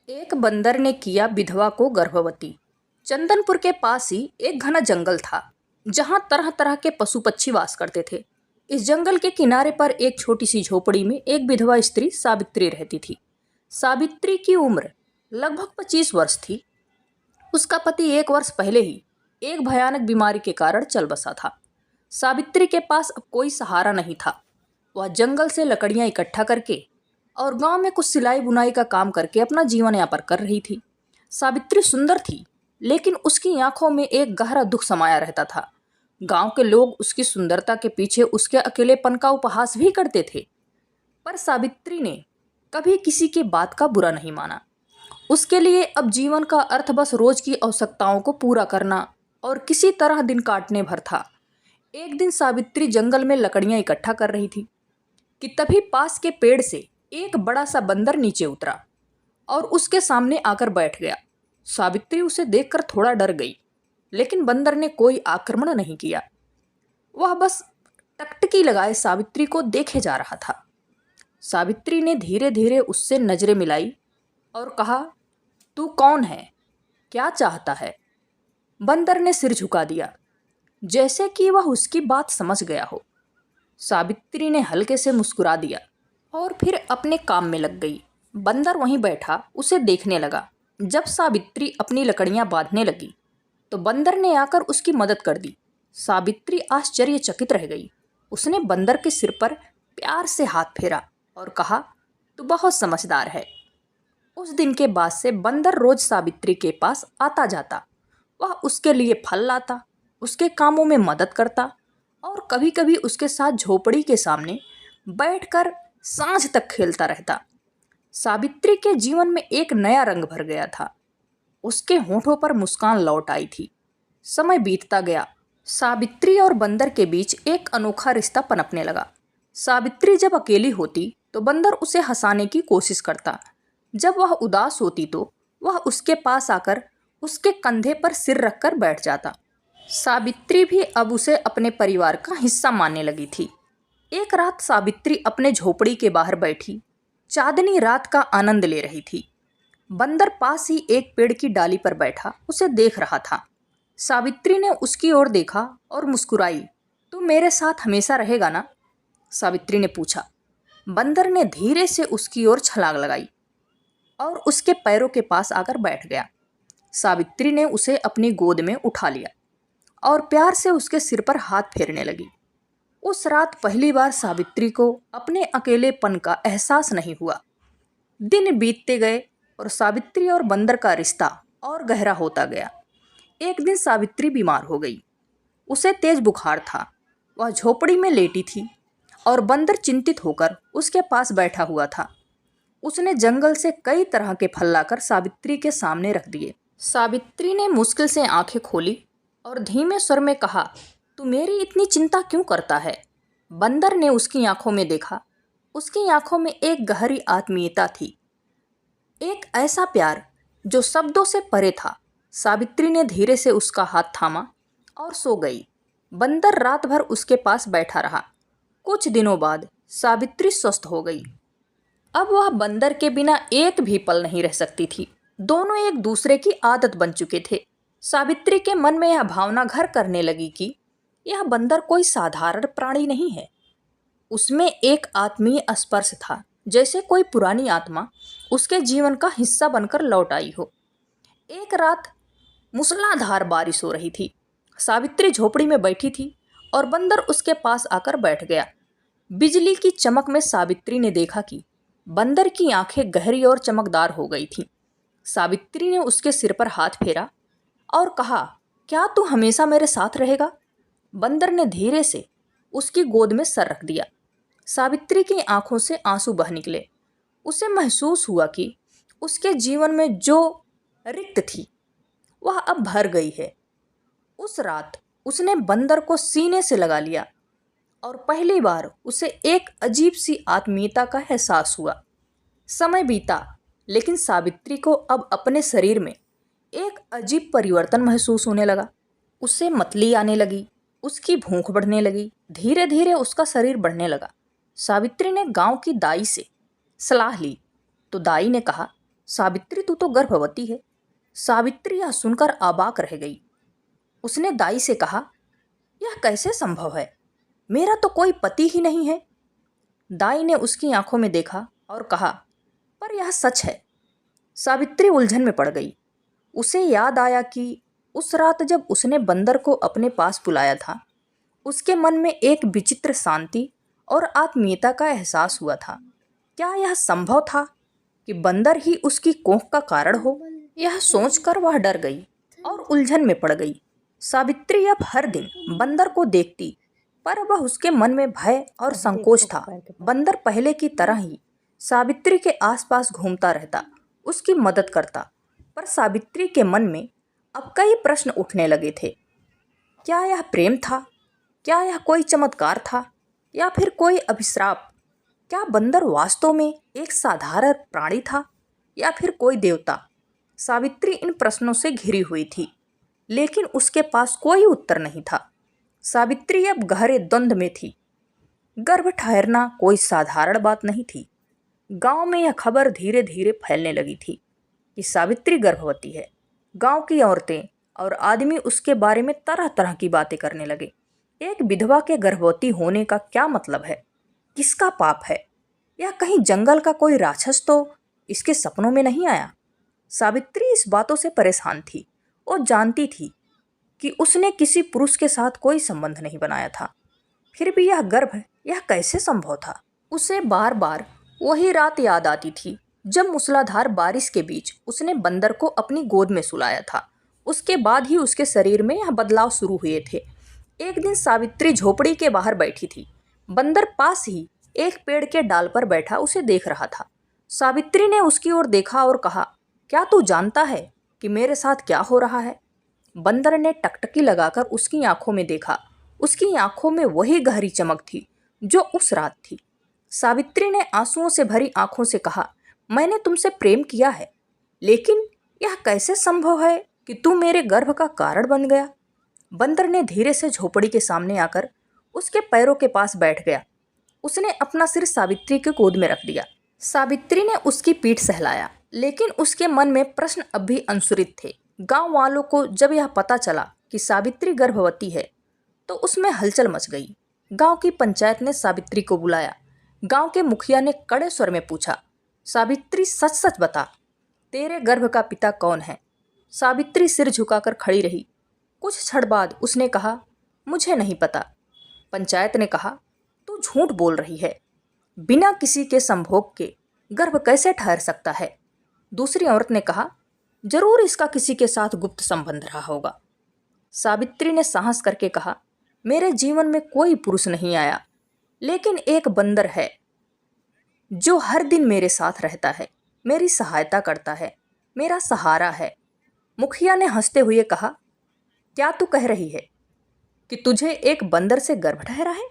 एक बंदर ने किया विधवा को गर्भवती। चंदनपुर के पास ही एक घना जंगल था, जहां तरह तरह के पशु पक्षी वास करते थे। इस जंगल के किनारे पर एक छोटी सी झोपड़ी में एक विधवा स्त्री सावित्री रहती थी। सावित्री की उम्र लगभग 25 वर्ष थी। उसका पति 1 वर्ष पहले ही एक भयानक बीमारी के कारण चल बसा था। सावित्री के पास अब कोई सहारा नहीं था। वह जंगल से लकड़ियां इकट्ठा करके और गांव में कुछ सिलाई बुनाई का काम करके अपना जीवन यापन कर रही थी। सावित्री सुंदर थी, लेकिन उसकी आंखों में एक गहरा दुख समाया रहता था। गांव के लोग उसकी सुंदरता के पीछे उसके अकेलेपन का उपहास भी करते थे, पर सावित्री ने कभी किसी की बात का बुरा नहीं माना। उसके लिए अब जीवन का अर्थ बस रोज की आवश्यकताओं को पूरा करना और किसी तरह दिन काटने भर था। एक दिन सावित्री जंगल में लकड़ियां इकट्ठा कर रही थी कि तभी पास के पेड़ से एक बड़ा सा बंदर नीचे उतरा और उसके सामने आकर बैठ गया। सावित्री उसे देखकर थोड़ा डर गई, लेकिन बंदर ने कोई आक्रमण नहीं किया। वह बस टकटकी लगाए सावित्री को देखे जा रहा था। सावित्री ने धीरे धीरे उससे नजरें मिलाई और कहा, तू कौन है, क्या चाहता है? बंदर ने सिर झुका दिया, जैसे कि वह उसकी बात समझ गया हो। सावित्री ने हल्के से मुस्कुरा दिया और फिर अपने काम में लग गई। बंदर वहीं बैठा उसे देखने लगा। जब सावित्री अपनी लकड़ियां बांधने लगी तो बंदर ने आकर उसकी मदद कर दी। सावित्री आश्चर्यचकित रह गई। उसने बंदर के सिर पर प्यार से हाथ फेरा और कहा, तू बहुत समझदार है। उस दिन के बाद से बंदर रोज सावित्री के पास आता जाता। वह उसके लिए फल लाता, उसके कामों में मदद करता और कभी कभी उसके साथ झोपड़ी के सामने बैठकर सांझ तक खेलता रहता। सावित्री के जीवन में एक नया रंग भर गया था। उसके होठों पर मुस्कान लौट आई थी। समय बीतता गया। सावित्री और बंदर के बीच एक अनोखा रिश्ता पनपने लगा। सावित्री जब अकेली होती तो बंदर उसे हंसाने की कोशिश करता। जब वह उदास होती तो वह उसके पास आकर उसके कंधे पर सिर रखकर बैठ जाता। सावित्री भी अब उसे अपने परिवार का हिस्सा मानने लगी थी। एक रात सावित्री अपने झोपड़ी के बाहर बैठी चांदनी रात का आनंद ले रही थी। बंदर पास ही एक पेड़ की डाली पर बैठा उसे देख रहा था। सावित्री ने उसकी ओर देखा और मुस्कुराई। तू मेरे साथ हमेशा रहेगा ना? सावित्री ने पूछा। बंदर ने धीरे से उसकी ओर छलांग लगाई और उसके पैरों के पास आकर बैठ गया। सावित्री ने उसे अपनी गोद में उठा लिया और प्यार से उसके सिर पर हाथ फेरने लगी। उस रात पहली बार सावित्री को अपने अकेलेपन का एहसास नहीं हुआ। दिन बीतते गए और सावित्री और बंदर का रिश्ता और गहरा होता गया। एक दिन सावित्री बीमार हो गई। उसे तेज बुखार था। वह झोपड़ी में लेटी थी और बंदर चिंतित होकर उसके पास बैठा हुआ था। उसने जंगल से कई तरह के फल लाकर सावित्री के सामने रख दिए। सावित्री ने मुश्किल से आंखें खोली और धीमे स्वर में कहा, तू मेरी इतनी चिंता क्यों करता है? बंदर ने उसकी आंखों में देखा। उसकी आंखों में एक गहरी आत्मीयता थी, एक ऐसा प्यार जो शब्दों से परे था। सावित्री ने धीरे से उसका हाथ थामा और सो गई। बंदर रात भर उसके पास बैठा रहा। कुछ दिनों बाद सावित्री स्वस्थ हो गई। अब वह बंदर के बिना एक भी पल नहीं रह सकती थी। दोनों एक दूसरे की आदत बन चुके थे। सावित्री के मन में यह भावना घर करने लगी कि यह बंदर कोई साधारण प्राणी नहीं है। उसमें एक आत्मीय स्पर्श था, जैसे कोई पुरानी आत्मा उसके जीवन का हिस्सा बनकर लौट आई हो। एक रात मूसलाधार बारिश हो रही थी। सावित्री झोपड़ी में बैठी थी और बंदर उसके पास आकर बैठ गया। बिजली की चमक में सावित्री ने देखा कि बंदर की आंखें गहरी और चमकदार हो गई थीं। सावित्री ने उसके सिर पर हाथ फेरा और कहा, क्या तू हमेशा मेरे साथ रहेगा? बंदर ने धीरे से उसकी गोद में सर रख दिया। सावित्री की आंखों से आंसू बह निकले। उसे महसूस हुआ कि उसके जीवन में जो रिक्त थी वह अब भर गई है। उस रात उसने बंदर को सीने से लगा लिया और पहली बार उसे एक अजीब सी आत्मीयता का एहसास हुआ। समय बीता, लेकिन सावित्री को अब अपने शरीर में एक अजीब परिवर्तन महसूस होने लगा। उसे मतली आने लगी, उसकी भूख बढ़ने लगी, धीरे धीरे उसका शरीर बढ़ने लगा। सावित्री ने गांव की दाई से सलाह ली तो दाई ने कहा, सावित्री तू तो गर्भवती है। सावित्री यह सुनकर अबाक रह गई। उसने दाई से कहा, यह कैसे संभव है? मेरा तो कोई पति ही नहीं है। दाई ने उसकी आंखों में देखा और कहा, पर यह सच है। सावित्री उलझन में पड़ गई। उसे याद आया कि उस रात जब उसने बंदर को अपने पास बुलाया था, उसके मन में एक विचित्र शांति और आत्मीयता का एहसास हुआ था। क्या यह संभव था कि बंदर ही उसकी कोख का कारण हो? यह सोचकर वह डर गई और उलझन में पड़ गई। सावित्री अब हर दिन बंदर को देखती, पर वह उसके मन में भय और संकोच था। बंदर पहले की तरह ही सावित्री के आसपास घूमता रहता, उसकी मदद करता, पर सावित्री के मन में अब कई प्रश्न उठने लगे थे। क्या यह प्रेम था? क्या यह कोई चमत्कार था या फिर कोई अभिश्राप? क्या बंदर वास्तव में एक साधारण प्राणी था या फिर कोई देवता? सावित्री इन प्रश्नों से घिरी हुई थी, लेकिन उसके पास कोई उत्तर नहीं था। सावित्री अब गहरे द्वंद्व में थी। गर्भ ठहरना कोई साधारण बात नहीं थी। गांव में यह खबर धीरे धीरे फैलने लगी थी कि सावित्री गर्भवती है। गांव की औरतें और आदमी उसके बारे में तरह तरह की बातें करने लगे। एक विधवा के गर्भवती होने का क्या मतलब है? किसका पाप है? या कहीं जंगल का कोई राक्षस तो इसके सपनों में नहीं आया? सावित्री इस बातों से परेशान थी। वो जानती थी कि उसने किसी पुरुष के साथ कोई संबंध नहीं बनाया था, फिर भी यह गर्भ यह कैसे संभव था? उसे बार बार वही रात याद आती थी जब मूसलाधार बारिश के बीच उसने बंदर को अपनी गोद में सुलाया था। उसके बाद ही उसके शरीर में यह बदलाव शुरू हुए थे। एक दिन सावित्री झोपड़ी के बाहर बैठी थी। बंदर पास ही एक पेड़ के डाल पर बैठा उसे देख रहा था। सावित्री ने उसकी ओर देखा और कहा, क्या तू जानता है कि मेरे साथ क्या हो रहा है? बंदर ने टकटकी लगाकर उसकी आंखों में देखा। उसकी आंखों में वही गहरी चमक थी जो उस रात थी। सावित्री ने आंसुओं से भरी आंखों से कहा, मैंने तुमसे प्रेम किया है, लेकिन यह कैसे संभव है कि तू मेरे गर्भ का कारण बन गया? बंदर ने धीरे से झोपड़ी के सामने आकर उसके पैरों के पास बैठ गया। उसने अपना सिर सावित्री के गोद में रख दिया। सावित्री ने उसकी पीठ सहलाया, लेकिन उसके मन में प्रश्न अब भी अंकुरित थे। गांव वालों को जब यह पता चला कि सावित्री गर्भवती है, तो उसमें हलचल मच गई। गांव की पंचायत ने सावित्री को बुलाया। गांव के मुखिया ने कड़े स्वर में पूछा, सावित्री सच सच बता, तेरे गर्भ का पिता कौन है? सावित्री सिर झुकाकर खड़ी रही। कुछ क्षण बाद उसने कहा, मुझे नहीं पता। पंचायत ने कहा, तू झूठ बोल रही है। बिना किसी के संभोग के गर्भ कैसे ठहर सकता है? दूसरी औरत ने कहा, जरूर इसका किसी के साथ गुप्त संबंध रहा होगा। सावित्री ने साहस करके कहा, मेरे जीवन में कोई पुरुष नहीं आया, लेकिन एक बंदर है जो हर दिन मेरे साथ रहता है, मेरी सहायता करता है, मेरा सहारा है। मुखिया ने हंसते हुए कहा, क्या तू कह रही है कि तुझे एक बंदर से गर्भ ठहरा है?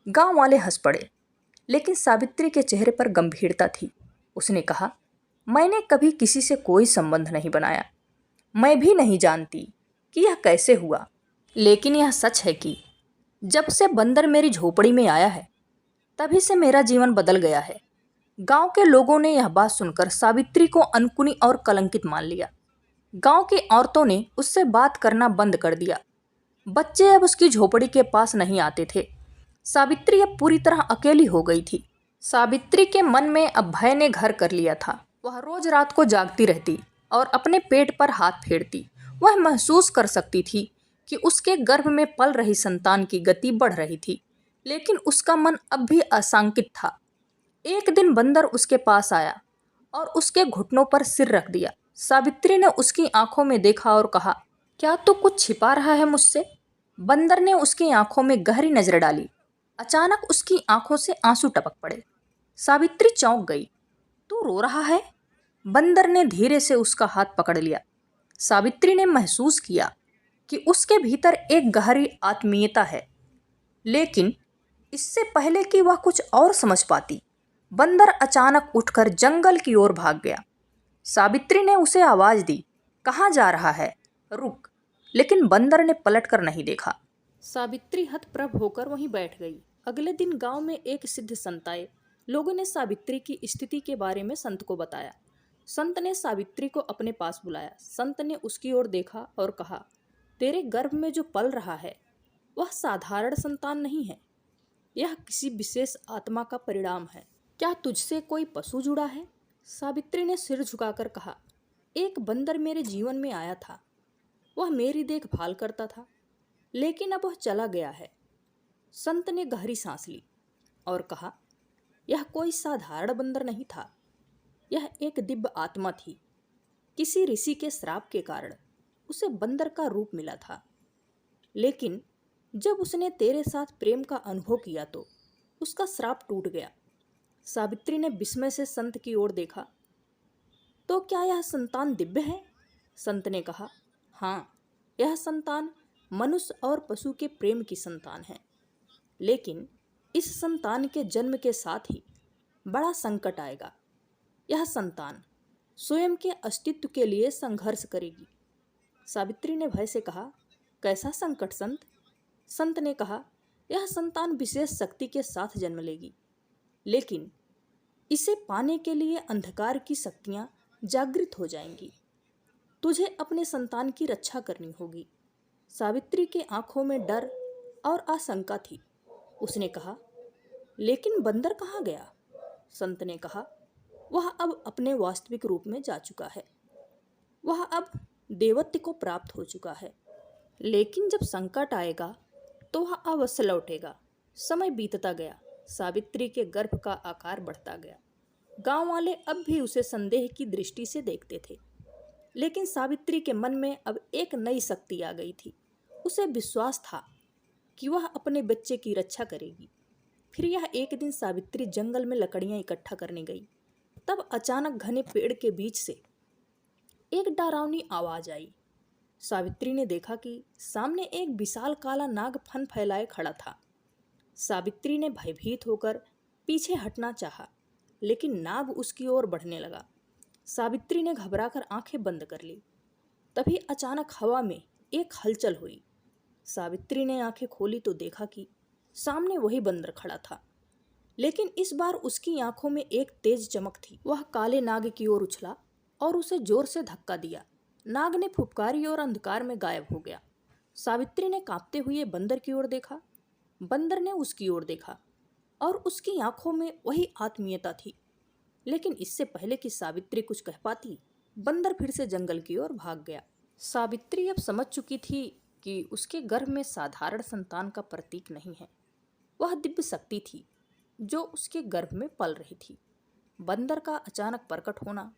गांव वाले हंस पड़े, लेकिन सावित्री के चेहरे पर गंभीरता थी। उसने कहा, मैंने कभी किसी से कोई संबंध नहीं बनाया। मैं भी नहीं जानती कि यह कैसे हुआ, लेकिन यह सच है कि जब से बंदर मेरी झोपड़ी में आया है, तभी से मेरा जीवन बदल गया है। गांव के लोगों ने यह बात सुनकर सावित्री को अनकुनी और कलंकित मान लिया। गांव की औरतों ने उससे बात करना बंद कर दिया। बच्चे अब उसकी झोपड़ी के पास नहीं आते थे। सावित्री अब पूरी तरह अकेली हो गई थी। सावित्री के मन में अब भय ने घर कर लिया था। वह रोज रात को जागती रहती और अपने पेट पर हाथ फेरती। वह महसूस कर सकती थी कि उसके गर्भ में पल रही संतान की गति बढ़ रही थी, लेकिन उसका मन अब भी आशंकित था। एक दिन बंदर उसके पास आया और उसके घुटनों पर सिर रख दिया। सावित्री ने उसकी आंखों में देखा और कहा, क्या तू कुछ छिपा रहा है मुझसे? बंदर ने उसकी आंखों में गहरी नजर डाली। अचानक उसकी आंखों से आंसू टपक पड़े। सावित्री चौंक गई। तू रो रहा है? बंदर ने धीरे से उसका हाथ पकड़ लिया। सावित्री ने महसूस किया कि उसके भीतर एक गहरी आत्मीयता है, लेकिन इससे पहले कि वह कुछ और समझ पाती, बंदर अचानक उठकर जंगल की ओर भाग गया। सावित्री ने उसे आवाज दी, कहाँ जा रहा है? रुक। लेकिन बंदर ने पलटकर नहीं देखा। सावित्री हतप्रभ होकर वहीं बैठ गई। अगले दिन गांव में एक सिद्ध संत आए। लोगों ने सावित्री की स्थिति के बारे में संत को बताया। संत ने सावित्री को अपने पास बुलाया। संत ने उसकी ओर देखा और कहा, तेरे गर्भ में जो पल रहा है वह साधारण संतान नहीं है, यह किसी विशेष आत्मा का परिणाम है। क्या तुझसे कोई पशु जुड़ा है? सावित्री ने सिर झुकाकर कहा, एक बंदर मेरे जीवन में आया था, वह मेरी देखभाल करता था, लेकिन अब वह चला गया है। संत ने गहरी सांस ली और कहा, यह कोई साधारण बंदर नहीं था, यह एक दिव्य आत्मा थी। किसी ऋषि के श्राप के कारण उसे बंदर का रूप मिला था, लेकिन जब उसने तेरे साथ प्रेम का अनुभव किया तो उसका श्राप टूट गया। सावित्री ने विस्मय से संत की ओर देखा। तो क्या यह संतान दिव्य है? संत ने कहा, हाँ, यह संतान मनुष्य और पशु के प्रेम की संतान है, लेकिन इस संतान के जन्म के साथ ही बड़ा संकट आएगा। यह संतान स्वयं के अस्तित्व के लिए संघर्ष करेगी। सावित्री ने भय से कहा, कैसा संकट संत? संत ने कहा, यह संतान विशेष शक्ति के साथ जन्म लेगी, लेकिन इसे पाने के लिए अंधकार की शक्तियां जागृत हो जाएंगी। तुझे अपने संतान की रक्षा करनी होगी। सावित्री की आंखों में डर और आशंका थी। उसने कहा, लेकिन बंदर कहाँ गया? संत ने कहा, वह अब अपने वास्तविक रूप में जा चुका है, वह अब देवत्व को प्राप्त हो चुका है, लेकिन जब संकट आएगा तो वह अवश्य लौटेगा। समय बीतता गया, सावित्री के गर्भ का आकार बढ़ता गया। गांव वाले अब भी उसे संदेह की दृष्टि से देखते थे, लेकिन सावित्री के मन में अब एक नई शक्ति आ गई थी। उसे विश्वास था कि वह अपने बच्चे की रक्षा करेगी। फिर यह एक दिन सावित्री जंगल में लकड़ियां इकट्ठा करने गई। तब अचानक घने पेड़ के बीच से एक डरावनी आवाज आई। सावित्री ने देखा कि सामने एक विशाल काला नाग फन फैलाए खड़ा था। सावित्री ने भयभीत होकर पीछे हटना चाहा, लेकिन नाग उसकी ओर बढ़ने लगा। सावित्री ने घबराकर आंखें बंद कर ली। तभी अचानक हवा में एक हलचल हुई। सावित्री ने आंखें खोली तो देखा कि सामने वही बंदर खड़ा था, लेकिन इस बार उसकी आंखों में एक तेज चमक थी। वह काले नाग की ओर उछला और उसे जोर से धक्का दिया। नाग ने फुफकारी और अंधकार में गायब हो गया। सावित्री ने कांपते हुए बंदर की ओर देखा। बंदर ने उसकी ओर देखा और उसकी आंखों में वही आत्मीयता थी। लेकिन इससे पहले कि सावित्री कुछ कह पाती, बंदर फिर से जंगल की ओर भाग गया। सावित्री अब समझ चुकी थी कि उसके गर्भ में साधारण संतान का प्रतीक नहीं है, वह दिव्य शक्ति थी जो उसके गर्भ में पल रही थी। बंदर का अचानक प्रकट होना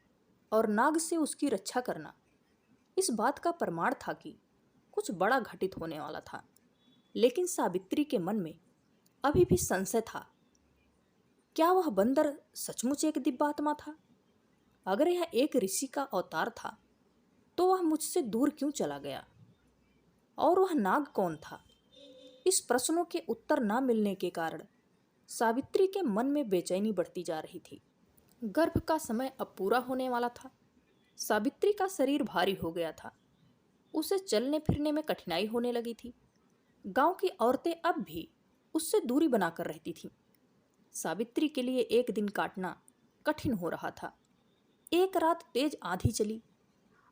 और नाग से उसकी रक्षा करना इस बात का प्रमाण था कि कुछ बड़ा घटित होने वाला था। लेकिन सावित्री के मन में अभी भी संशय था। क्या वह बंदर सचमुच एक दिव्य आत्मा था? अगर यह एक ऋषि का अवतार था तो वह मुझसे दूर क्यों चला गया? और वह नाग कौन था? इस प्रश्नों के उत्तर न मिलने के कारण सावित्री के मन में बेचैनी बढ़ती जा रही थी। गर्भ का समय अब पूरा होने वाला था। सावित्री का शरीर भारी हो गया था। उसे चलने फिरने में कठिनाई होने लगी थी। गांव की औरतें अब भी उससे दूरी बनाकर रहती थीं। सावित्री के लिए एक दिन काटना कठिन हो रहा था। एक रात तेज आंधी चली।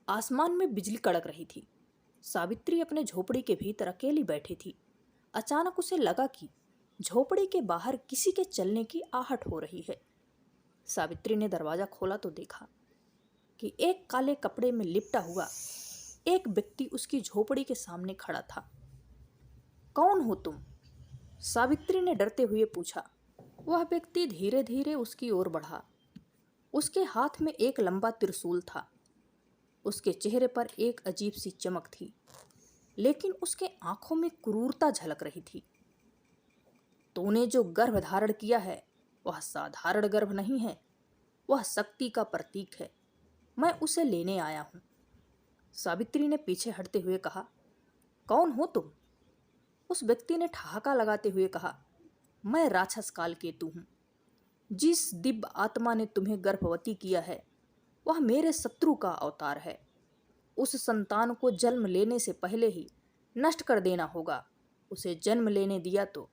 आसमान में बिजली कड़क रही थी। सावित्री अपने झोपड़ी के भीतर अकेली बैठी थी। अचानक उसे लगा कि झोपड़ी के बाहर किसी के चलने की आहट हो रही है। सावित्री ने दरवाजा खोला तो देखा कि एक काले कपड़े में लिपटा हुआ एक व्यक्ति उसकी झोपड़ी के सामने खड़ा था। कौन हो तुम? सावित्री ने डरते हुए पूछा। वह व्यक्ति धीरे धीरे उसकी ओर बढ़ा। उसके हाथ में एक लंबा त्रिशूल था। उसके चेहरे पर एक अजीब सी चमक थी, लेकिन उसके आंखों में क्रूरता झलक रही थी। तूने जो गर्भ धारण किया है वह साधारण गर्भ नहीं है, वह शक्ति का प्रतीक है। मैं उसे लेने आया हूँ। सावित्री ने पीछे हटते हुए कहा। कौन हो तुम? उस व्यक्ति ने ठहाका लगाते हुए कहा, मैं राक्षस काल केतु हूँ। जिस दिव्य आत्मा ने तुम्हें गर्भवती किया है वह मेरे शत्रु का अवतार है। उस संतान को जन्म लेने से पहले ही नष्ट कर देना होगा। उसे जन्म लेने दिया तो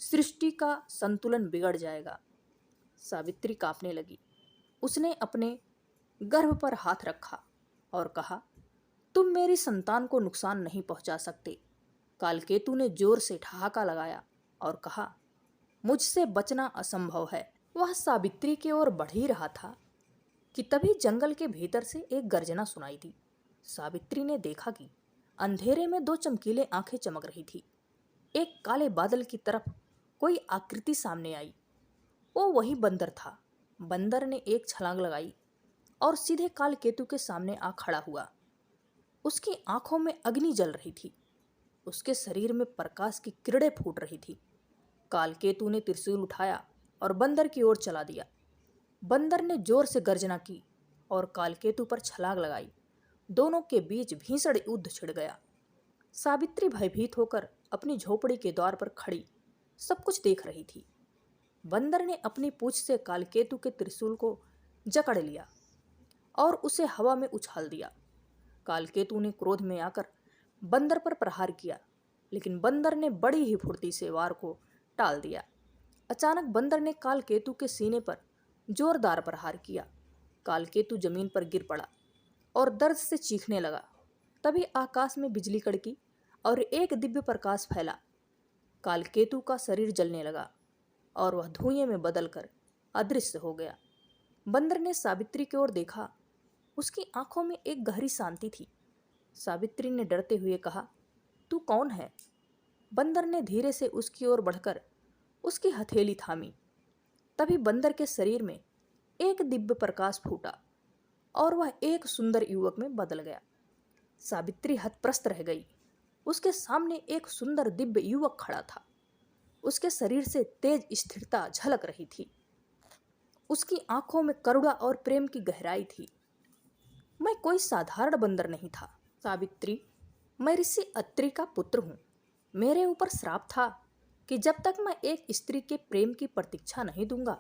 सृष्टि का संतुलन बिगड़ जाएगा। सावित्री कांपने लगी। उसने अपने गर्भ पर हाथ रखा और कहा, तुम मेरी संतान को नुकसान नहीं पहुंचा सकते। कालकेतु ने जोर से ठहाका लगाया और कहा, मुझसे बचना असंभव है। वह सावित्री की ओर बढ़ ही रहा था कि तभी जंगल के भीतर से एक गर्जना सुनाई दी। सावित्री ने देखा कि अंधेरे में 2 चमकीले आंखें चमक रही थी। एक काले बादल की तरफ कोई आकृति सामने आई। वो वही बंदर था। बंदर ने एक छलांग लगाई और सीधे कालकेतु के सामने आ खड़ा हुआ। उसकी आंखों में अग्नि जल रही थी। उसके शरीर में प्रकाश की किरणें फूट रही थी। कालकेतु ने त्रिशूल उठाया और बंदर की ओर चला दिया। बंदर ने जोर से गर्जना की और कालकेतु पर छलांग लगाई। दोनों के बीच भीषण युद्ध छिड़ गया। सावित्री भयभीत होकर अपनी झोपड़ी के द्वार पर खड़ी सब कुछ देख रही थी। बंदर ने अपनी पूंछ से कालकेतु के त्रिशूल को जकड़ लिया और उसे हवा में उछाल दिया। कालकेतु ने क्रोध में आकर बंदर पर प्रहार किया, लेकिन बंदर ने बड़ी ही फुर्ती से वार को टाल दिया। अचानक बंदर ने कालकेतु के सीने पर जोरदार प्रहार किया। कालकेतु जमीन पर गिर पड़ा और दर्द से चीखने लगा। तभी आकाश में बिजली कड़की और एक दिव्य प्रकाश फैला। कालकेतु का शरीर जलने लगा और वह धुएं में बदलकर अदृश्य हो गया। बंदर ने सावित्री की ओर देखा। उसकी आंखों में एक गहरी शांति थी। सावित्री ने डरते हुए कहा, तू कौन है? बंदर ने धीरे से उसकी ओर बढ़कर उसकी हथेली थामी। तभी बंदर के शरीर में एक दिव्य प्रकाश फूटा और वह एक सुंदर युवक में बदल गया। सावित्री हतप्रस्त रह गई। उसके सामने एक सुंदर दिव्य युवक खड़ा था। उसके शरीर से तेज स्थिरता झलक रही थी। उसकी आंखों में करुणा और प्रेम की गहराई थी। मैं कोई साधारण बंदर नहीं था सावित्री, मैं ऋषि अत्रि का पुत्र हूँ। मेरे ऊपर श्राप था कि जब तक मैं एक स्त्री के प्रेम की प्रतीक्षा नहीं दूंगा,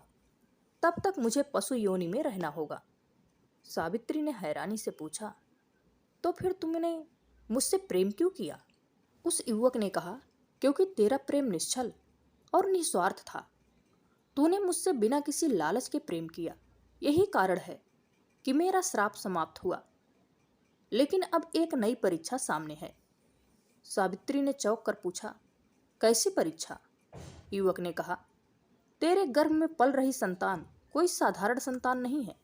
तब तक मुझे पशु योनि में रहना होगा। सावित्री ने हैरानी से पूछा, तो फिर तुमने मुझसे प्रेम क्यों किया? उस युवक ने कहा, क्योंकि तेरा प्रेम निश्चल और निस्वार्थ था। तूने मुझसे बिना किसी लालच के प्रेम किया। यही कारण है कि मेरा श्राप समाप्त हुआ। लेकिन अब एक नई परीक्षा सामने है। सावित्री ने चौंक कर पूछा, कैसी परीक्षा? युवक ने कहा, तेरे गर्भ में पल रही संतान कोई साधारण संतान नहीं है।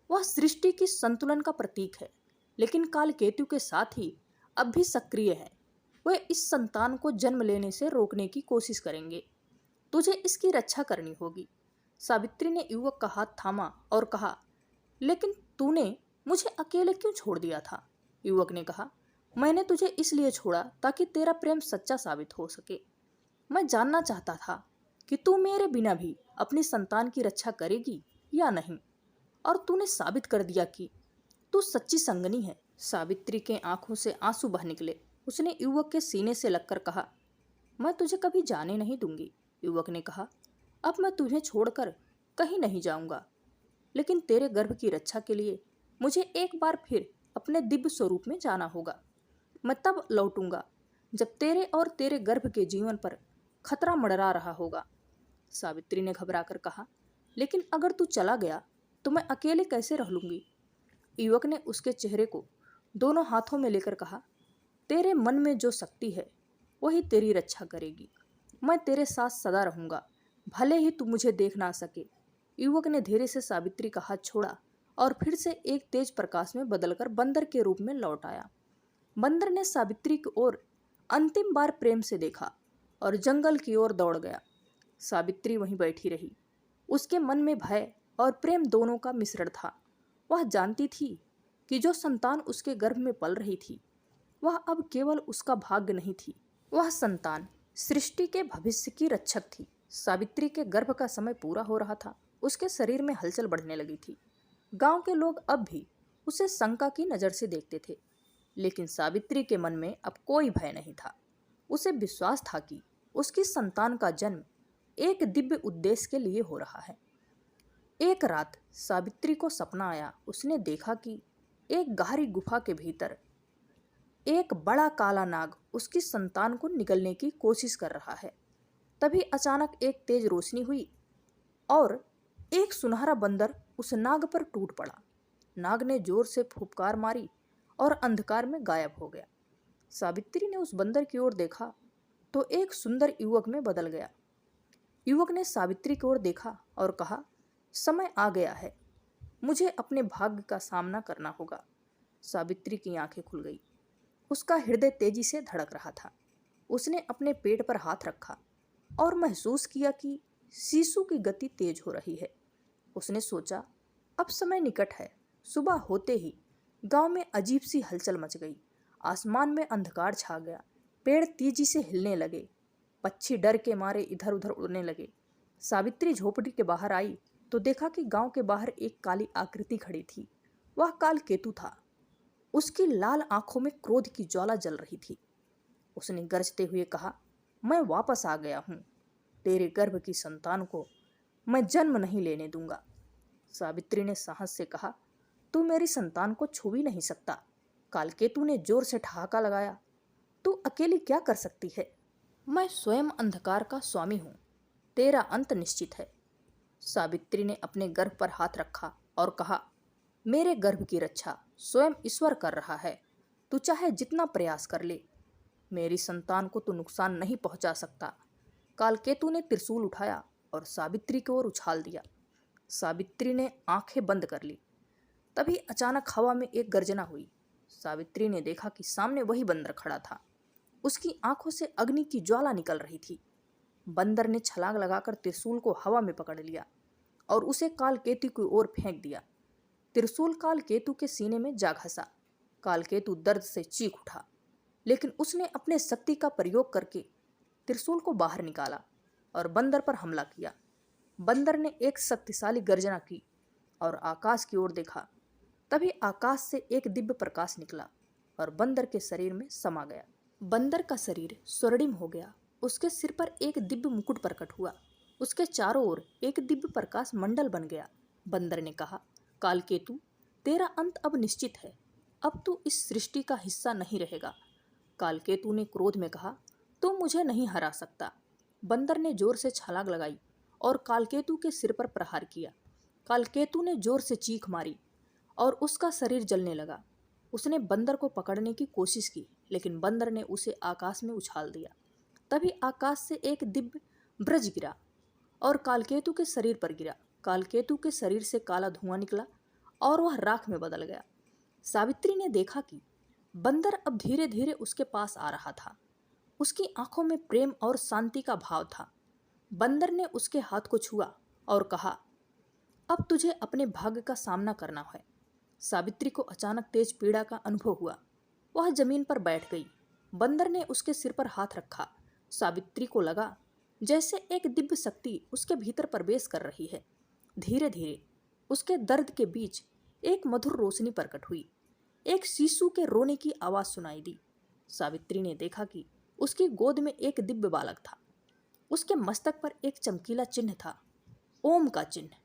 वह सृष्टि की संतुलन का प्रतीक है, लेकिन कालकेतु के साथ ही अब भी सक्रिय है। वे इस संतान को जन्म लेने से रोकने की कोशिश करेंगे। तुझे इसकी रक्षा करनी होगी। सावित्री ने युवक का हाथ थामा और कहा, लेकिन तूने मुझे अकेले क्यों छोड़ दिया था? युवक ने कहा, मैंने तुझे इसलिए छोड़ा ताकि तेरा प्रेम सच्चा साबित हो सके। मैं जानना चाहता था कि तू मेरे बिना भी अपनी संतान की रक्षा करेगी या नहीं, और तूने साबित कर दिया कि तू सच्ची संगनी है। सावित्री के आंखों से आंसू बह निकले। उसने युवक के सीने से लगकर कहा, मैं तुझे कभी जाने नहीं दूंगी। युवक ने कहा, अब मैं तुझे छोड़कर कहीं नहीं जाऊंगा, लेकिन तेरे गर्भ की रक्षा के लिए मुझे एक बार फिर अपने दिव्य स्वरूप में जाना होगा। मैं तब लौटूंगा जब तेरे और तेरे गर्भ के जीवन पर खतरा मंडरा रहा होगा। सावित्री ने घबराकर कहा, लेकिन अगर तू चला गया तो मैं अकेले कैसे रह लूंगी? युवक ने उसके चेहरे को दोनों हाथों में लेकर कहा, तेरे मन में जो शक्ति है वही तेरी रक्षा करेगी। मैं तेरे साथ सदा रहूंगा, भले ही तू मुझे देख ना सके। युवक ने धीरे से सावित्री का हाथ छोड़ा और फिर से एक तेज प्रकाश में बदलकर बंदर के रूप में लौट आया। बंदर ने सावित्री की ओर अंतिम बार प्रेम से देखा और जंगल की ओर दौड़ गया। सावित्री वहीं बैठी रही। उसके मन में भय और प्रेम दोनों का मिश्रण था। वह जानती थी कि जो संतान उसके गर्भ में पल रही थी, वह अब केवल उसका भाग्य नहीं थी, वह संतान सृष्टि के भविष्य की रक्षक थी। सावित्री के गर्भ का समय पूरा हो रहा था। उसके शरीर में हलचल बढ़ने लगी थी। गांव के लोग अब भी उसे शंका की नज़र से देखते थे, लेकिन सावित्री के मन में अब कोई भय नहीं था। उसे विश्वास था कि उसकी संतान का जन्म एक दिव्य उद्देश्य के लिए हो रहा है। एक रात सावित्री को सपना आया। उसने देखा कि एक गहरी गुफा के भीतर एक बड़ा काला नाग उसकी संतान को निगलने की कोशिश कर रहा है। तभी अचानक एक तेज रोशनी हुई और एक सुनहरा बंदर उस नाग पर टूट पड़ा। नाग ने जोर से फुफकार मारी और अंधकार में गायब हो गया। सावित्री ने उस बंदर की ओर देखा तो एक सुंदर युवक में बदल गया। युवक ने सावित्री की ओर देखा और कहा, समय आ गया है, मुझे अपने भाग्य का सामना करना होगा। सावित्री की आंखें खुल गई। उसका हृदय तेजी से धड़क रहा था। उसने अपने पेट पर हाथ रखा और महसूस किया कि शीशु की गति तेज हो रही है। उसने सोचा, अब समय निकट है। सुबह होते ही गांव में अजीब सी हलचल मच गई। आसमान में अंधकार छा गया। पेड़ तेजी से हिलने लगे। पक्षी डर के मारे इधर उधर उड़ने लगे। सावित्री झोपड़ी के बाहर आई तो देखा कि गांव के बाहर एक काली आकृति खड़ी थी। वह काल केतु था। उसकी लाल आंखों में क्रोध की ज्वाला जल रही थी। उसने गरजते हुए कहा, मैं वापस आ गया हूं। तेरे गर्भ की संतान को मैं जन्म नहीं लेने दूंगा। सावित्री ने साहस से कहा, तू मेरी संतान को छू भी नहीं सकता। कालकेतु ने जोर से ठहाका लगाया, तू अकेली क्या कर सकती है? मैं स्वयं अंधकार का स्वामी हूं। तेरा अंत निश्चित है। सावित्री ने अपने गर्भ पर हाथ रखा और कहा, मेरे गर्भ की रक्षा स्वयं ईश्वर कर रहा है। तू चाहे जितना प्रयास कर ले, मेरी संतान को तू नुकसान नहीं पहुंचा सकता। कालकेतु ने त्रिशूल उठाया और सावित्री की ओर उछाल दिया। सावित्री ने आंखें बंद कर ली। तभी अचानक हवा में एक गर्जना हुई। सावित्री ने देखा कि सामने वही बंदर खड़ा था। उसकी आंखों से अग्नि की ज्वाला निकल रही थी। बंदर ने छलांग लगाकर त्रिशूल को हवा में पकड़ लिया और उसे कालकेतु की ओर फेंक दिया। त्रिशूल कालकेतु के सीने में जा घसा। कालकेतु दर्द से चीख उठा, लेकिन उसने अपने शक्ति का प्रयोग करके त्रिशूल को बाहर निकाला और बंदर पर हमला किया। बंदर ने एक शक्तिशाली गर्जना की और आकाश की ओर देखा। तभी आकाश से एक दिव्य प्रकाश निकला और बंदर के शरीर में समा गया। बंदर का शरीर स्वर्णिम हो गया। उसके सिर पर एक दिव्य मुकुट प्रकट हुआ। उसके चारों ओर एक दिव्य प्रकाश मंडल बन गया। बंदर ने कहा, कालकेतु, तेरा अंत अब निश्चित है। अब तू इस सृष्टि का हिस्सा नहीं रहेगा। कालकेतु ने क्रोध में कहा, तू मुझे नहीं हरा सकता। बंदर ने जोर से छलांग लगाई और कालकेतु के सिर पर प्रहार किया। कालकेतु ने जोर से चीख मारी और उसका शरीर जलने लगा। उसने बंदर को पकड़ने की कोशिश की, लेकिन बंदर ने उसे आकाश में उछाल दिया। तभी आकाश से एक दिव्य ब्रज गिरा और कालकेतु के शरीर पर गिरा। कालकेतु के शरीर से काला धुआं निकला और वह राख में बदल गया। सावित्री ने देखा कि बंदर अब धीरे धीरे उसके पास आ रहा था। उसकी आंखों में प्रेम और शांति का भाव था। बंदर ने उसके हाथ को छुआ और कहा, अब तुझे अपने भाग्य का सामना करना है। सावित्री को अचानक तेज पीड़ा का अनुभव हुआ। वह जमीन पर बैठ गई। बंदर ने उसके सिर पर हाथ रखा। सावित्री को लगा जैसे एक दिव्य शक्ति उसके भीतर प्रवेश कर रही है। धीरे धीरे उसके दर्द के बीच एक मधुर रोशनी प्रकट हुई। एक शिशु के रोने की आवाज सुनाई दी। सावित्री ने देखा कि उसकी गोद में एक दिव्य बालक था। उसके मस्तक पर एक चमकीला चिन्ह था, ओम का चिन्ह।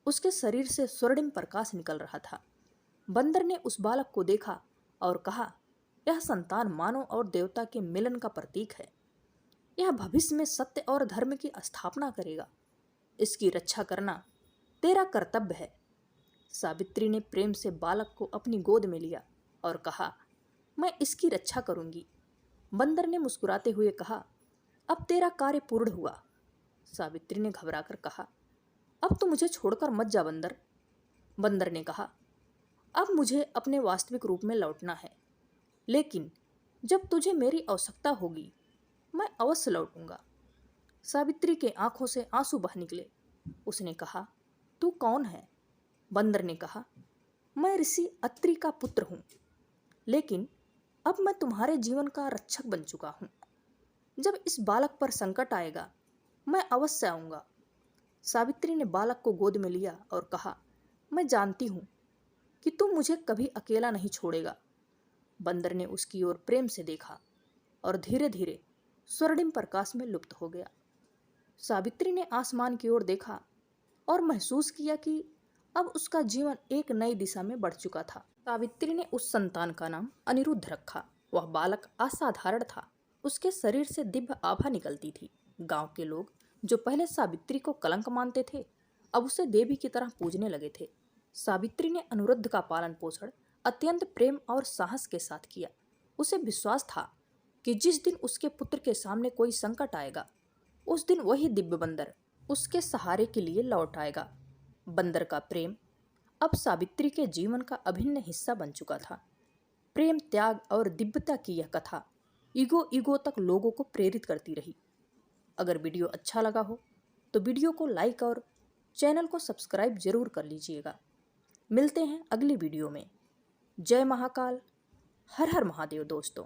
उसके शरीर से स्वर्णिम प्रकाश निकल रहा था। बंदर ने उस बालक को देखा और कहा, यह संतान मानव और देवता के मिलन का प्रतीक है। यह भविष्य में सत्य और धर्म की स्थापना करेगा। इसकी रक्षा करना तेरा कर्तव्य है। सावित्री ने प्रेम से बालक को अपनी गोद में लिया और कहा, मैं इसकी रक्षा करूंगी। बंदर ने मुस्कुराते हुए कहा, अब तेरा कार्य पूर्ण हुआ। सावित्री ने घबराकर कहा, अब तो मुझे छोड़कर मत जा बंदर। बंदर ने कहा, अब मुझे अपने वास्तविक रूप में लौटना है, लेकिन जब तुझे मेरी आवश्यकता होगी मैं अवश्य लौटूंगा। सावित्री के आंखों से आंसू बह निकले। उसने कहा, तू कौन है? बंदर ने कहा, मैं ऋषि अत्रि का पुत्र हूँ, लेकिन अब मैं तुम्हारे जीवन का रक्षक बन चुका हूँ। जब इस बालक पर संकट आएगा मैं अवश्य आऊँगा। सावित्री ने बालक को गोद में लिया और कहा, मैं जानती हूँ कि तुम मुझे कभी अकेला नहीं छोड़ेगा। बंदर ने उसकी ओर प्रेम से देखा और धीरे धीरे स्वर्णिम प्रकाश में लुप्त हो गया। सावित्री ने आसमान की ओर देखा और महसूस किया कि अब उसका जीवन एक नई दिशा में बढ़ चुका था। सावित्री ने उस संतान का नाम अनिरुद्ध रखा। वह बालक असाधारण था। उसके शरीर से दिव्य आभा निकलती थी। गांव के लोग जो पहले सावित्री को कलंक मानते थे, अब उसे देवी की तरह पूजने लगे थे। सावित्री ने अनुरुद्ध का पालन पोषण अत्यंत प्रेम और साहस के साथ किया। उसे विश्वास था कि जिस दिन उसके पुत्र के सामने कोई संकट आएगा, उस दिन वही दिव्य बंदर उसके सहारे के लिए लौट आएगा। बंदर का प्रेम अब सावित्री के जीवन का अभिन्न हिस्सा बन चुका था। प्रेम, त्याग और दिव्यता की यह कथा युगों तक लोगों को प्रेरित करती रही। अगर वीडियो अच्छा लगा हो तो वीडियो को लाइक और चैनल को सब्सक्राइब जरूर कर लीजिएगा। मिलते हैं अगली वीडियो में। जय महाकाल, हर हर महादेव दोस्तों।